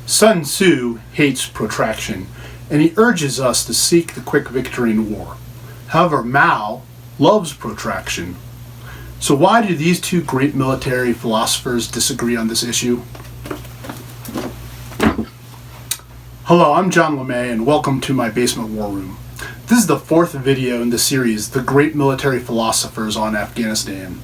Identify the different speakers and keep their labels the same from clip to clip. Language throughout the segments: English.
Speaker 1: Sun Tzu hates protraction, and he urges us to seek the quick victory in war. However, Mao loves protraction. So why do these two great military philosophers disagree on this issue? Hello, I'm John LeMay, and welcome to my basement war room. This is the fourth video in the series, The Great Military Philosophers on Afghanistan.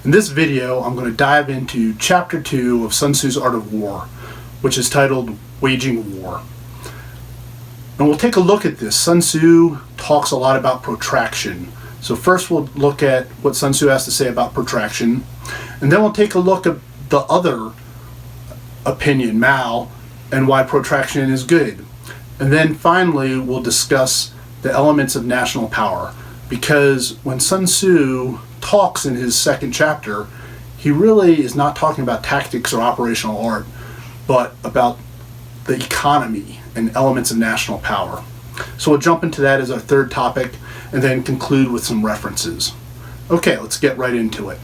Speaker 1: In this video, I'm going to dive into Chapter 2 of Sun Tzu's Art of War, which is titled Waging War. And we'll take a look at this. Sun Tzu talks a lot about protraction. So first we'll look at what Sun Tzu has to say about protraction, and then we'll take a look at the other opinion, Mao, and why protraction is good. And then finally we'll discuss the elements of national power, because when Sun Tzu talks in his second chapter, he really is not talking about tactics or operational art, but about the economy and elements of national power. So we'll jump into that as our third topic and then conclude with some references. Okay, let's get right into it.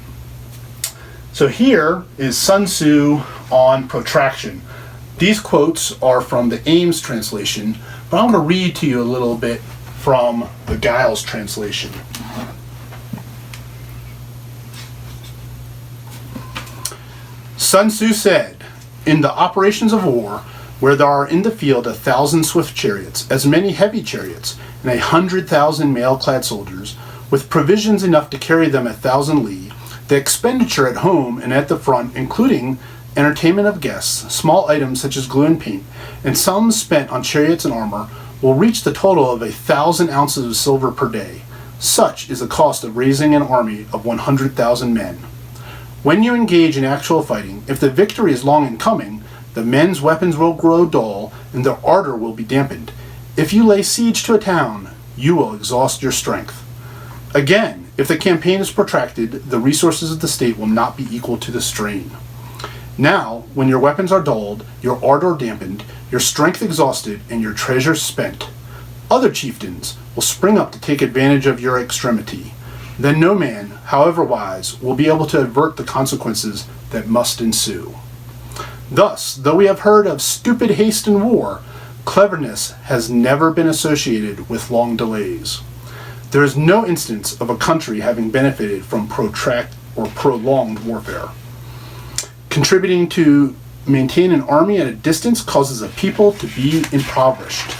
Speaker 1: So here is Sun Tzu on protraction. These quotes are from the Ames translation, but I'm going to read to you a little bit from the Giles translation. Sun Tzu said, "In the operations of war, where there are in the field 1,000 swift chariots, as many heavy chariots, and 100,000 mail-clad soldiers, with provisions enough to carry them 1,000 li, the expenditure at home and at the front, including entertainment of guests, small items such as glue and paint, and sums spent on chariots and armor, will reach the total of 1,000 ounces of silver per day. Such is the cost of raising an army of 100,000 men. When you engage in actual fighting, if the victory is long in coming, the men's weapons will grow dull, and their ardor will be dampened. If you lay siege to a town, you will exhaust your strength. Again, if the campaign is protracted, the resources of the state will not be equal to the strain. Now, when your weapons are dulled, your ardor dampened, your strength exhausted, and your treasures spent, other chieftains will spring up to take advantage of your extremity. Then no man, however wise, will be able to avert the consequences that must ensue. Thus, though we have heard of stupid haste in war, cleverness has never been associated with long delays. There is no instance of a country having benefited from protracted or prolonged warfare. Contributing to maintain an army at a distance causes a people to be impoverished.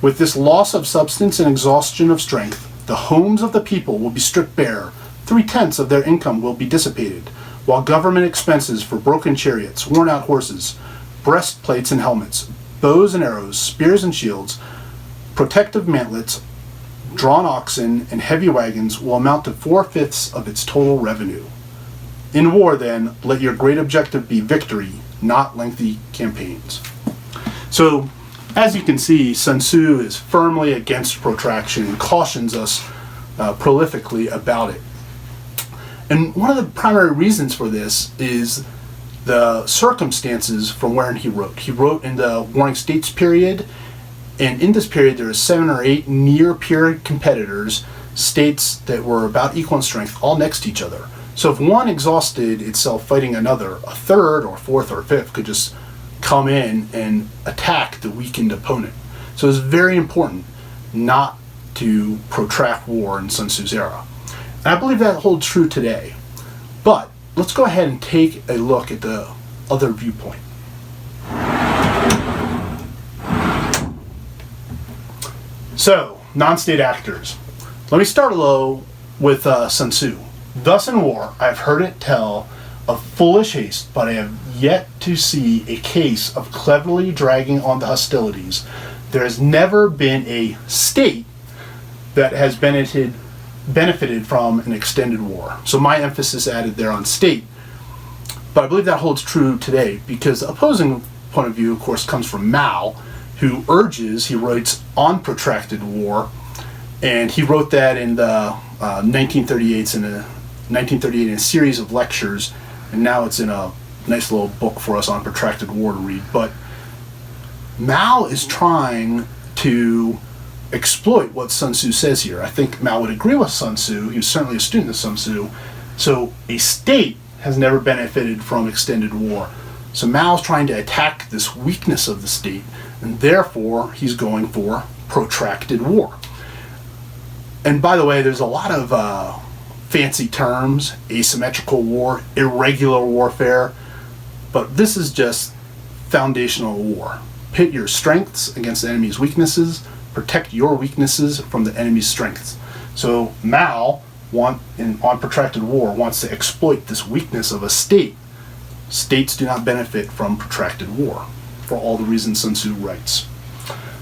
Speaker 1: With this loss of substance and exhaustion of strength, the homes of the people will be stripped bare, 3/10 of their income will be dissipated, while government expenses for broken chariots, worn-out horses, breastplates and helmets, bows and arrows, spears and shields, protective mantlets, drawn oxen, and heavy wagons will amount to 4/5 of its total revenue. In war, then, let your great objective be victory, not lengthy campaigns." So, as you can see, Sun Tzu is firmly against protraction and cautions us prolifically about it. And one of the primary reasons for this is the circumstances from wherein he wrote. He wrote in the Warring States period, and in this period there are 7 or 8 near-peer competitors, states that were about equal in strength, all next to each other. So if one exhausted itself fighting another, a third or fourth or fifth could just come in and attack the weakened opponent. So it's very important not to protract war in Sun Tzu's era. And I believe that holds true today. But let's go ahead and take a look at the other viewpoint. So, non-state actors. Let me start low with Sun Tzu. "Thus in war, I have heard it tell of foolish haste, but I have yet to see a case of cleverly dragging on the hostilities. There has never been a state that has benefited from an extended war." So my emphasis added there on state. But I believe that holds true today, because the opposing point of view, of course, comes from Mao, who he writes on protracted war, and he wrote that in the 1938 in a series of lectures, and now it's in a nice little book for us on protracted war to read. But Mao is trying to exploit what Sun Tzu says here. I think Mao would agree with Sun Tzu. He was certainly a student of Sun Tzu. So a state has never benefited from extended war. So Mao's trying to attack this weakness of the state, and therefore he's going for protracted war. And by the way, there's a lot of fancy terms: asymmetrical war, irregular warfare, but this is just foundational war. Pit your strengths against the enemy's weaknesses, protect your weaknesses from the enemy's strengths. So Mao, on protracted war, wants to exploit this weakness of a state. States do not benefit from protracted war, for all the reasons Sun Tzu writes.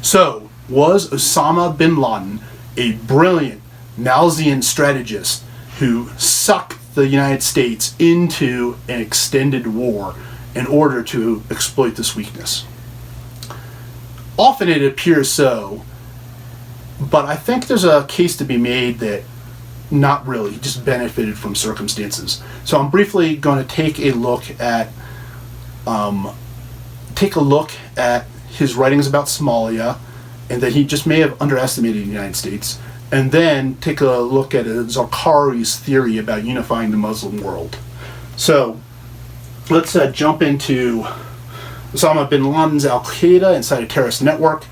Speaker 1: So, was Osama bin Laden a brilliant Malthusian strategist who sucked the United States into an extended war in order to exploit this weakness? Often it appears so, but I think there's a case to be made that not really, he just benefited from circumstances. So I'm briefly going to take a look at his writings about Somalia, and that he just may have underestimated the United States, and then take a look at Zarqari's theory about unifying the Muslim world. So let's jump into Osama bin Laden's Al-Qaeda inside a terrorist network.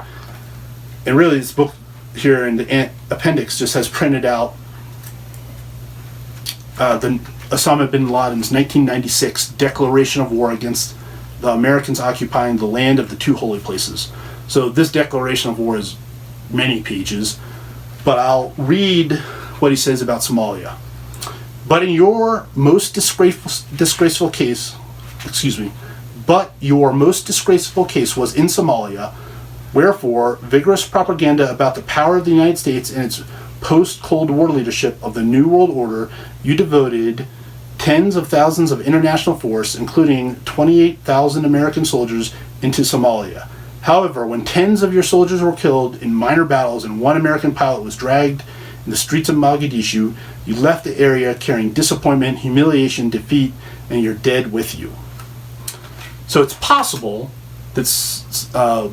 Speaker 1: And really this book here in the appendix just has printed out the Osama bin Laden's 1996 declaration of war against the Americans occupying the land of the two holy places. So this declaration of war is many pages, but I'll read what he says about Somalia. But your most disgraceful case was in Somalia, wherefore vigorous propaganda about the power of the United States and its post-Cold War leadership of the New World Order, you devoted tens of thousands of international force, including 28,000 American soldiers, into Somalia. However, when tens of your soldiers were killed in minor battles and one American pilot was dragged in the streets of Mogadishu, you left the area carrying disappointment, humiliation, defeat, and your dead with you. So it's possible that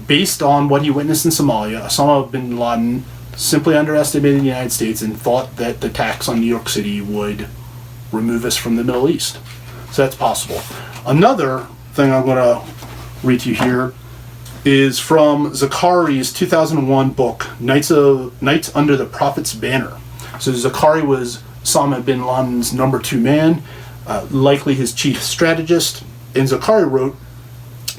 Speaker 1: based on what he witnessed in Somalia, Osama bin Laden simply underestimated the United States and thought that the attacks on New York City would remove us from the Middle East. So that's possible. Another thing I'm going to read to you here is from Zarqari's 2001 book, Knights Under the Prophet's Banner. So Zarqari was Osama bin Laden's number 2 man, likely his chief strategist. And Zarqari wrote,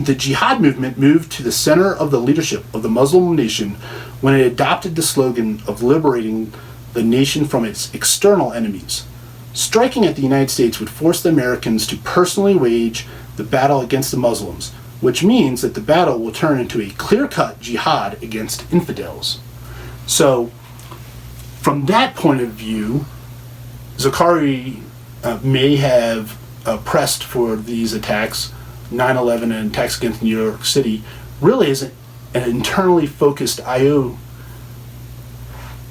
Speaker 1: the jihad movement moved to the center of the leadership of the Muslim nation when it adopted the slogan of liberating the nation from its external enemies. Striking at the United States would force the Americans to personally wage the battle against the Muslims, which means that the battle will turn into a clear-cut jihad against infidels. So, from that point of view, Zarqari may have pressed for these attacks, 9/11 and attacks against New York City, really is an internally focused IO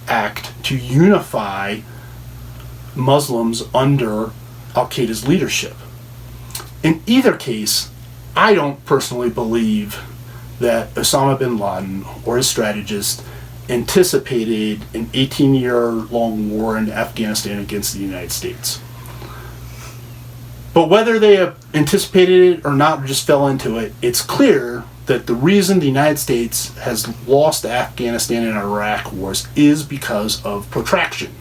Speaker 1: act to unify Muslims under Al-Qaeda's leadership. In either case, I don't personally believe that Osama bin Laden or his strategist anticipated an 18-year-long war in Afghanistan against the United States. But whether they anticipated it or not, or just fell into it, it's clear that the reason the United States has lost the Afghanistan and Iraq wars is because of protraction.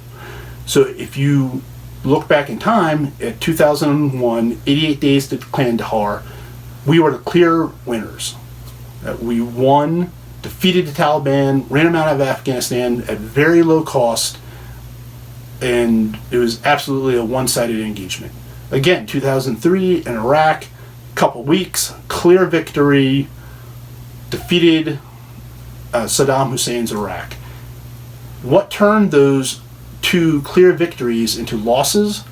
Speaker 1: So if you look back in time at 2001, 88 days to Kandahar, we were the clear winners. We won, defeated the Taliban, ran them out of Afghanistan at very low cost, and it was absolutely a one-sided engagement. Again, 2003 in Iraq, couple weeks, clear victory, defeated Saddam Hussein's Iraq. What turned those two clear victories into losses?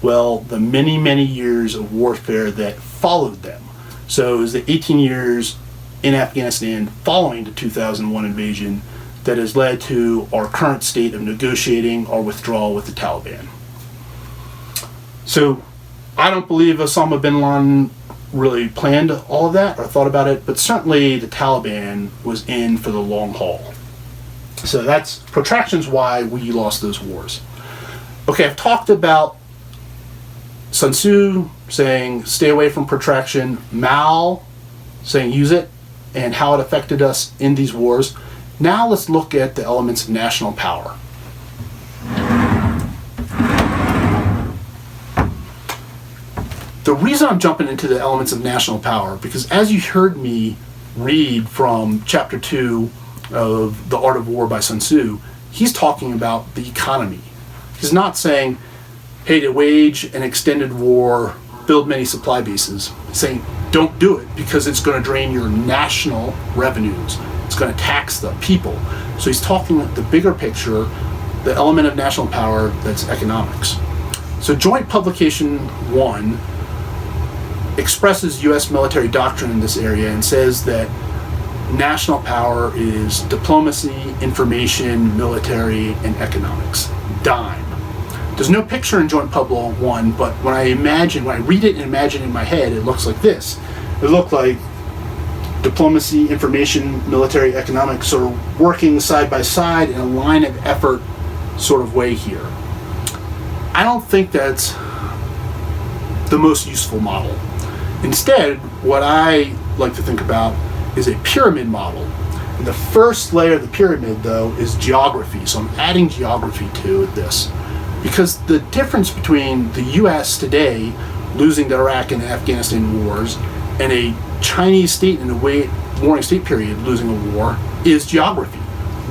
Speaker 1: Well, the many, many years of warfare that followed them. So it was the 18 years in Afghanistan following the 2001 invasion that has led to our current state of negotiating our withdrawal with the Taliban. So I don't believe Osama bin Laden really planned all of that or thought about it, but certainly the Taliban was in for the long haul. So that's protraction's why we lost those wars. Okay, I've talked about Sun Tzu saying stay away from protraction, Mao saying use it, and how it affected us in these wars. Now let's look at the elements of national power. The reason I'm jumping into the elements of national power, because as you heard me read from chapter 2 of The Art of War by Sun Tzu, he's talking about the economy. He's not saying, hey, to wage an extended war, build many supply bases. He's saying, don't do it because it's going to drain your national revenues. It's going to tax the people. So he's talking the bigger picture, the element of national power that's economics. So Joint Publication 1 expresses U.S. military doctrine in this area and says that national power is diplomacy, information, military, and economics. DIME. There's no picture in Joint Pub 1, but when I read it and imagine in my head, it looks like this. It looked like diplomacy, information, military, economics sort of working side by side in a line of effort sort of way here. I don't think that's the most useful model. Instead, what I like to think about is a pyramid model. And the first layer of the pyramid, though, is geography. So I'm adding geography to this. Because the difference between the U.S. today losing the Iraq and Afghanistan wars and a Chinese state in the Warring State period losing a war is geography.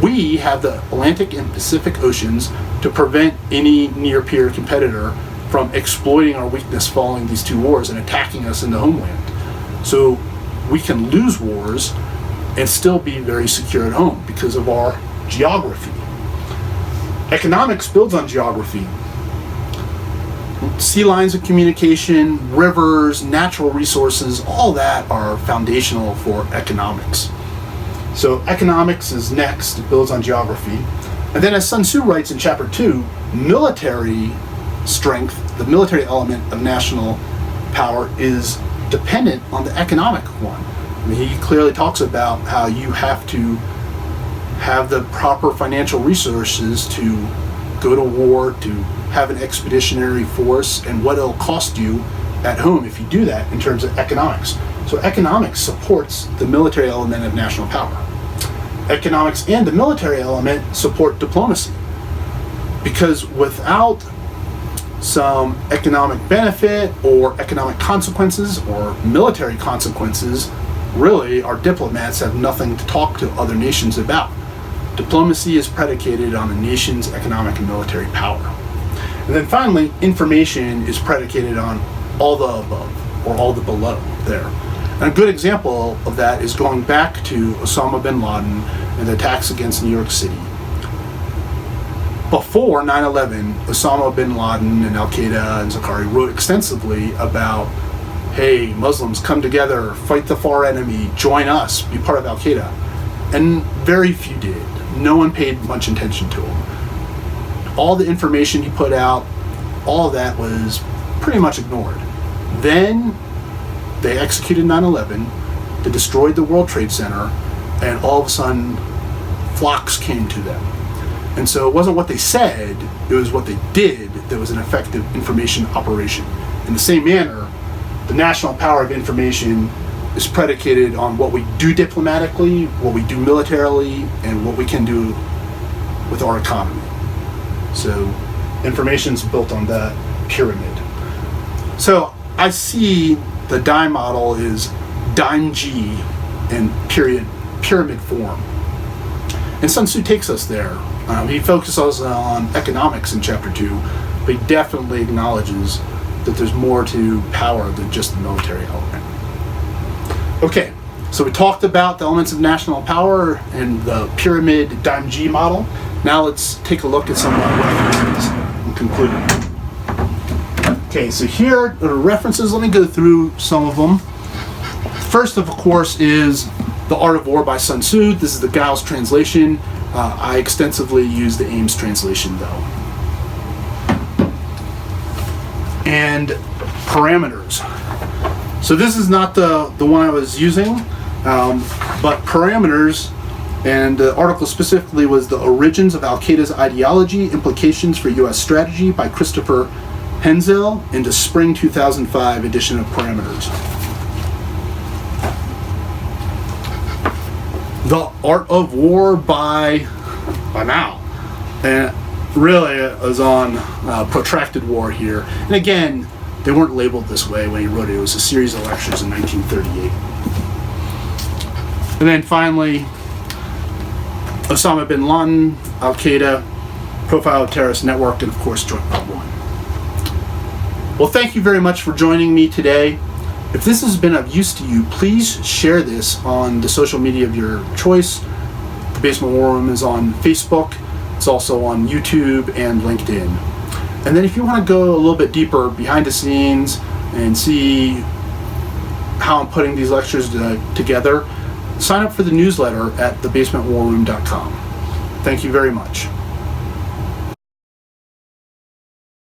Speaker 1: We have the Atlantic and Pacific Oceans to prevent any near-peer competitor from exploiting our weakness following these two wars and attacking us in the homeland. So we can lose wars and still be very secure at home because of our geography. Economics builds on geography. Sea lines of communication, rivers, natural resources, all that are foundational for economics. So economics is next, it builds on geography. And then as Sun Tzu writes in chapter 2, military strength, the military element of national power is dependent on the economic one. I mean, he clearly talks about how you have to have the proper financial resources to go to war, to have an expeditionary force, and what it'll cost you at home if you do that in terms of economics. So economics supports the military element of national power. Economics and the military element support diplomacy. Because without some economic benefit or economic consequences or military consequences, really our diplomats have nothing to talk to other nations about. Diplomacy is predicated on a nation's economic and military power. And then finally, information is predicated on all the above or all the below there. And a good example of that is going back to Osama bin Laden and the attacks against New York City. Before 9/11, Osama bin Laden and Al-Qaeda and Zakari wrote extensively about, hey, Muslims, come together, fight the far enemy, join us, be part of Al-Qaeda. And very few did. No one paid much attention to him. All the information he put out, all of that was pretty much ignored. Then they executed 9/11, they destroyed the World Trade Center, and all of a sudden flocks came to them. And so it wasn't what they said, it was what they did that was an effective information operation. In the same manner, the national power of information is predicated on what we do diplomatically, what we do militarily, and what we can do with our economy. So information is built on that pyramid. So I see the DIME model is DIME-G in pyramid form. And Sun Tzu takes us there. He focuses on economics in chapter 2, but he definitely acknowledges that there's more to power than just the military element. Okay, so we talked about the elements of national power and the pyramid DIME-G model. Now let's take a look at some of our references and conclude. Okay, so here are the references. Let me go through some of them. First, of course, is The Art of War by Sun Tzu. This is the Giles translation. I extensively use the Ames translation, though. And parameters. So this is not the one I was using, but parameters, and the article specifically was The Origins of Al-Qaeda's Ideology, Implications for U.S. Strategy by Christopher Hensel in the spring 2005 edition of Parameters. The Art of War by Mao. And really it was on protracted war here. And again, they weren't labeled this way when he wrote it. It was a series of lectures in 1938. And then finally, Osama bin Laden, Al-Qaeda, Profile of Terrorist Network, and of course, Joint Part 1. Well, thank you very much for joining me today. If this has been of use to you, please share this on the social media of your choice. The Basement War Room is on Facebook. It's also on YouTube and LinkedIn. And then if you want to go a little bit deeper behind the scenes and see how I'm putting these lectures together, sign up for the newsletter at thebasementwarroom.com. Thank you very much.